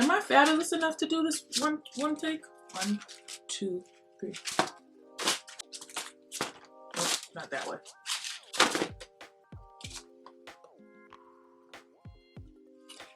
Am I fabulous enough to do this one take? 1, 2, 3. Oh, not that way.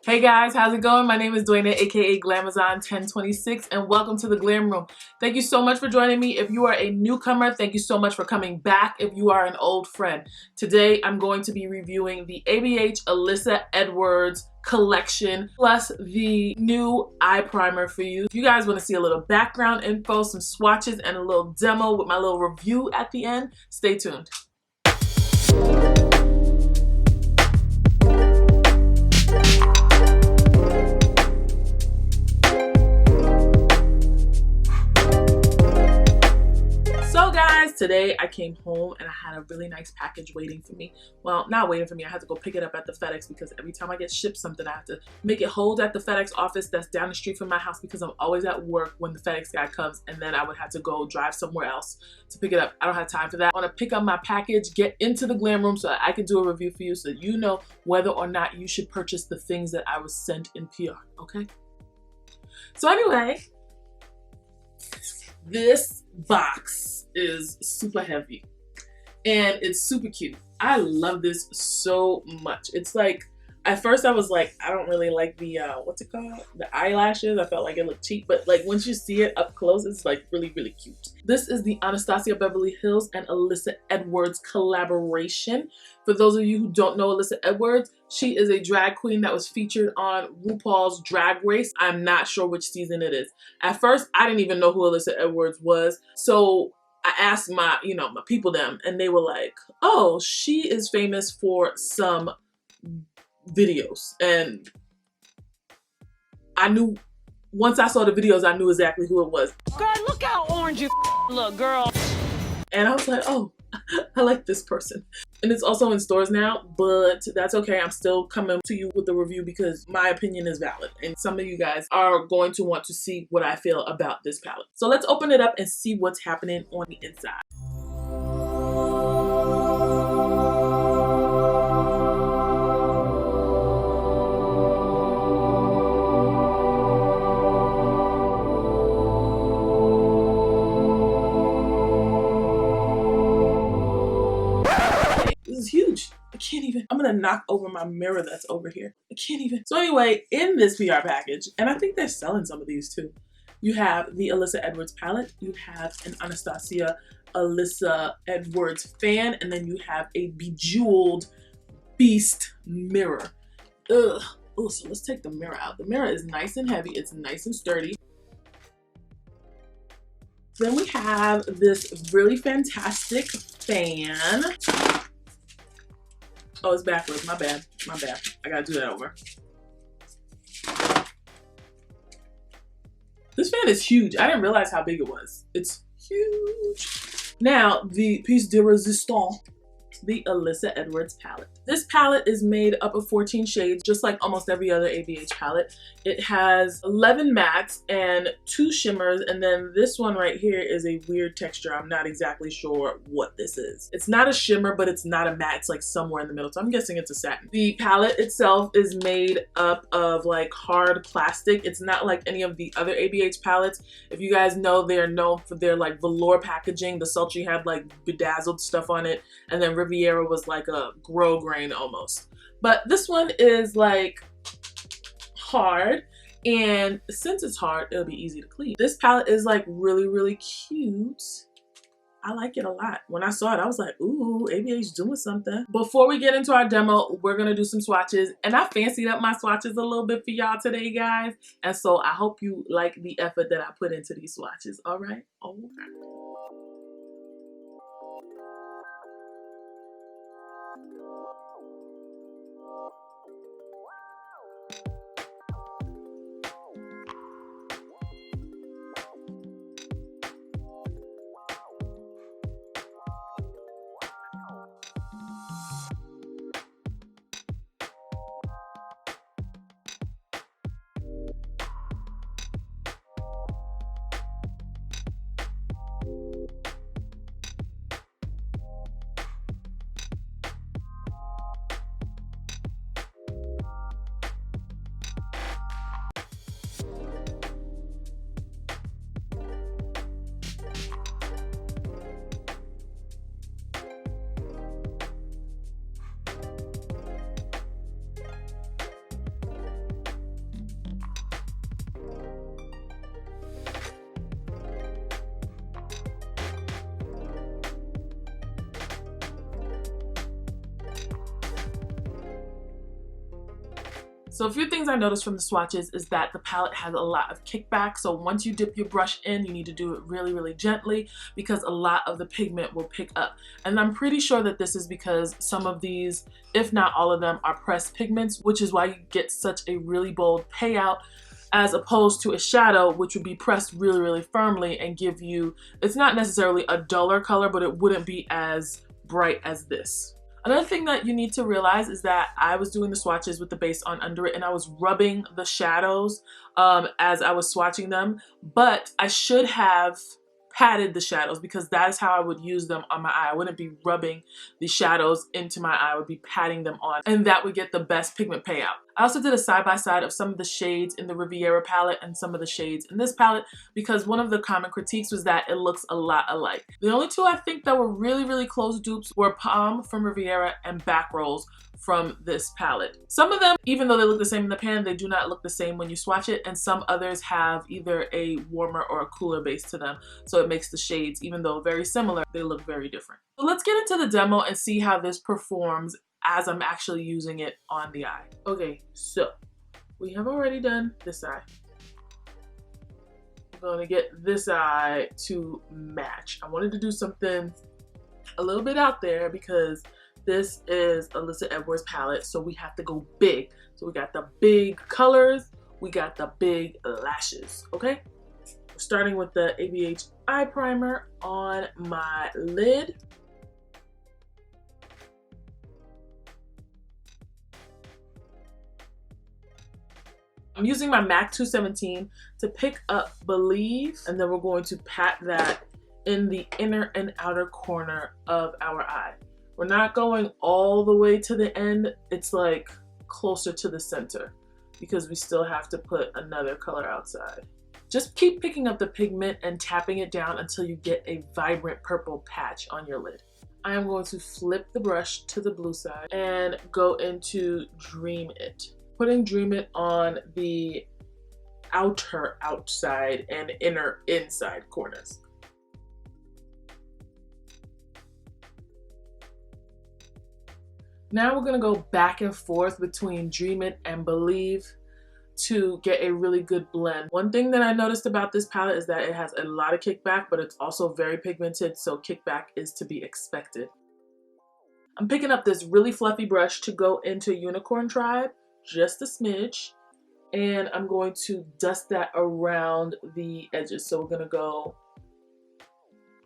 Hey guys, how's it going? My name is Dwayna, aka Glamazon1026, and welcome to the Glam Room. Thank you so much for joining me. If you are a newcomer, thank you so much for coming back. If you are an old friend, today I'm going to be reviewing the ABH Alyssa Edwards collection, plus the new eye primer for you. If you guys want to see a little background info, some swatches, and a little demo with my little review at the end, stay tuned. Today I came home and I had a really nice package waiting for me. Well, not waiting for me. I had to go pick it up at the FedEx because every time I get shipped something, I have to make it hold at the FedEx office that's down the street from my house because I'm always at work when the FedEx guy comes, and then I would have to go drive somewhere else to pick it up. I don't have time for that. I want to pick up my package, get into the Glam Room so that I can do a review for you so that you know whether or not you should purchase the things that I was sent in PR, okay? So anyway, this box is super heavy and it's super cute. I love this so much. It's like, at first I was like, I don't really like the what's it called, the eyelashes. I felt like it looked cheap, but like once you see it up close, it's like really cute. This is the Anastasia Beverly Hills and Alyssa Edwards collaboration. For those of you who don't know Alyssa Edwards, she is a drag queen that was featured on RuPaul's Drag Race. I'm not sure which season it is. At first I didn't even know who Alyssa Edwards was, so I asked my people them, and they were like, oh, she is famous for some videos. And I knew, once I saw the videos, I knew exactly who it was. Girl, look how orange you look, girl. And I was like, oh, I like this person. And it's also in stores now, but that's okay. I'm still coming to you with the review because my opinion is valid. And some of you guys are going to want to see what I feel about this palette. So let's open it up and see what's happening on the inside. Huge. I can't even. I'm gonna knock over my mirror that's over here. I can't even. So anyway, in this PR package, and I think they're selling some of these too, you have the Alyssa Edwards palette, you have an Anastasia Alyssa Edwards fan, and then you have a bejeweled beast mirror. Ugh. Oh, so let's take the mirror out. The mirror is nice and heavy. It's nice and sturdy. Then we have this really fantastic fan. Oh, it's backwards. My bad. My bad. I gotta do that over. This fan is huge. I didn't realize how big it was. It's huge. Now, the piece de resistance, the Alyssa Edwards palette. This palette is made up of 14 shades, just like almost every other ABH palette. It has 11 mattes and 2 shimmers, and then this one right here is a weird texture. I'm not exactly sure what this is. It's not a shimmer, but it's not a matte. It's like somewhere in the middle, so I'm guessing it's a satin. The palette itself is made up of like hard plastic. It's not like any of the other ABH palettes. If you guys know, they're known for their like velour packaging. The Sultry had like bedazzled stuff on it, and then Riviera was like a grosgrain almost. But this one is like hard, and since it's hard, it'll be easy to clean. This palette is like really cute. I like it a lot. When I saw it, I was like, ooh, ABH doing something. Before we get into our demo, we're gonna do some swatches, and I fancied up my swatches a little bit for y'all today, guys. And so I hope you like the effort that I put into these swatches. All right? All right. So a few things I noticed from the swatches is that the palette has a lot of kickback. So once you dip your brush in, you need to do it really, really gently because a lot of the pigment will pick up. And I'm pretty sure that this is because some of these, if not all of them, are pressed pigments, which is why you get such a really bold payout as opposed to a shadow, which would be pressed really, really firmly and give you, it's not necessarily a duller color, but it wouldn't be as bright as this. Another thing that you need to realize is that I was doing the swatches with the base on under it and I was rubbing the shadows as I was swatching them, but I should have patted the shadows because that is how I would use them on my eye. I wouldn't be rubbing the shadows into my eye, I would be patting them on, and that would get the best pigment payout. I also did a side-by-side of some of the shades in the Riviera palette and some of the shades in this palette because one of the common critiques was that it looks a lot alike. The only two I think that were really, really close dupes were Palm from Riviera and Back Rolls from this palette. Some of them, even though they look the same in the pan, they do not look the same when you swatch it, and some others have either a warmer or a cooler base to them, so it makes the shades, even though very similar, they look very different. So let's get into the demo and see how this performs as I'm actually using it on the eye. Okay, so we have already done this eye. I'm gonna get this eye to match. I wanted to do something a little bit out there because this is Alyssa Edwards palette, so we have to go big. So we got the big colors, we got the big lashes, okay? We're starting with the ABH eye primer on my lid. I'm using my MAC 217 to pick up Believe, and then we're going to pat that in the inner and outer corner of our eye. We're not going all the way to the end, it's like closer to the center because we still have to put another color outside. Just keep picking up the pigment and tapping it down until you get a vibrant purple patch on your lid. I am going to flip the brush to the blue side and go into Dream It. Putting Dream It on the outer outside and inner inside corners. Now we're gonna go back and forth between Dream It and Believe to get a really good blend. One thing that I noticed about this palette is that it has a lot of kickback, but it's also very pigmented, so kickback is to be expected. I'm picking up this really fluffy brush to go into Unicorn Tribe, just a smidge, and I'm going to dust that around the edges. So we're gonna go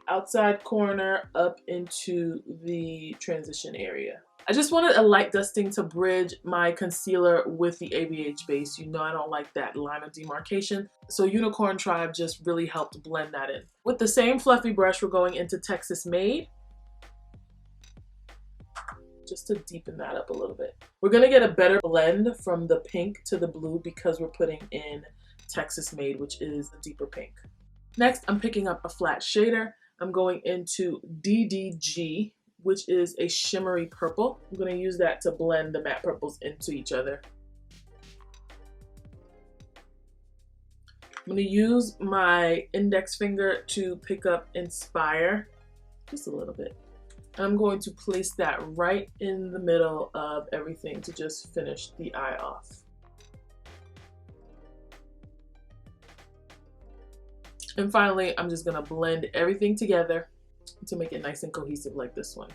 outside corner up into the transition area. I just wanted a light dusting to bridge my concealer with the ABH base. You know I don't like that line of demarcation. So Unicorn Tribe just really helped blend that in. With the same fluffy brush, we're going into Texas Made, just to deepen that up a little bit. We're gonna get a better blend from the pink to the blue because we're putting in Texas Made, which is a deeper pink. Next, I'm picking up a flat shader. I'm going into DDG, which is a shimmery purple. I'm gonna use that to blend the matte purples into each other. I'm gonna use my index finger to pick up Inspire, just a little bit. I'm going to place that right in the middle of everything to just finish the eye off. And finally, I'm just gonna blend everything together to make it nice and cohesive like this one.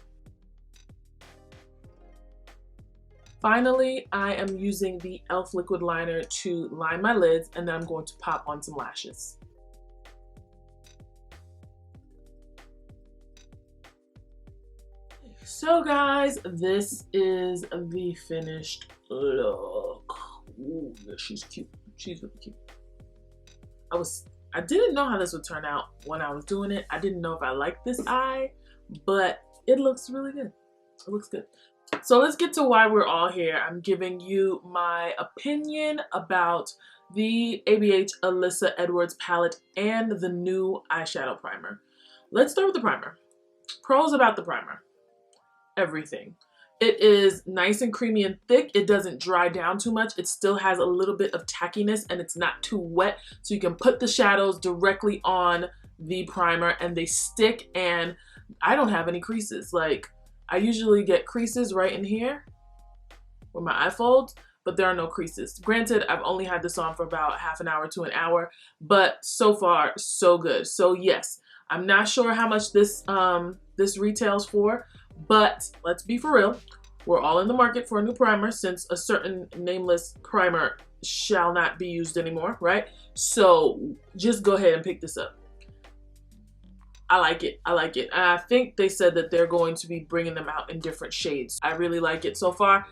Finally, I am using the e.l.f. liquid liner to line my lids, and then I'm going to pop on some lashes. So guys, this is the finished look. Ooh, she's cute. She's really cute. I didn't know how this would turn out when I was doing it. I didn't know if I liked this eye, but it looks really good. It looks good. So let's get to why we're all here. I'm giving you my opinion about the ABH Alyssa Edwards palette and the new eyeshadow primer. Let's start with the primer. Pros about the primer. Everything. It is nice and creamy and thick. It doesn't dry down too much. It still has a little bit of tackiness and it's not too wet. So you can put the shadows directly on the primer and they stick, and I don't have any creases. Like, I usually get creases right in here where my eye folds, but there are no creases. Granted, I've only had this on for about half an hour to an hour, but so far, so good. So yes, I'm not sure how much this this retails for, but let's be for real. We're all in the market for a new primer since a certain nameless primer shall not be used anymore, right? So just go ahead and pick this up. I like it. I like it. I think they said that they're going to be bringing them out in different shades. I really like it so far,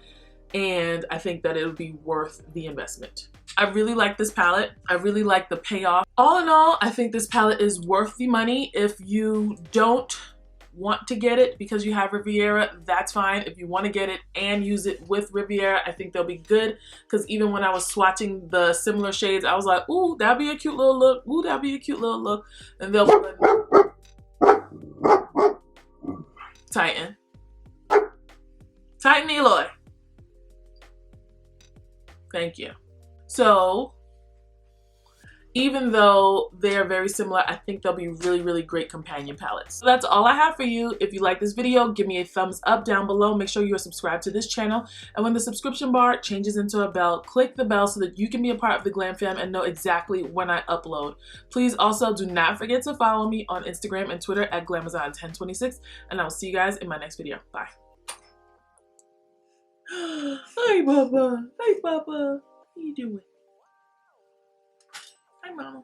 and I think that it'll be worth the investment. I really like this palette. I really like the payoff. All in all, I think this palette is worth the money. If you don't want to get it because you have Riviera, that's fine. If you want to get it and use it with Riviera, I think they'll be good, because even when I was swatching the similar shades, I was like, ooh, that'd be a cute little look. Ooh, that'd be a cute little look. And they'll Tighten. Tighten, Eloy. Thank you. So, even though they are very similar, I think they'll be really, really great companion palettes. So that's all I have for you. If you like this video, give me a thumbs up down below. Make sure you are subscribed to this channel. And when the subscription bar changes into a bell, click the bell so that you can be a part of the Glam Fam and know exactly when I upload. Please also do not forget to follow me on Instagram and Twitter at Glamazon1026. And I will see you guys in my next video. Bye. Hi, Papa. Hi, Papa. How you doing? Hi, Mama.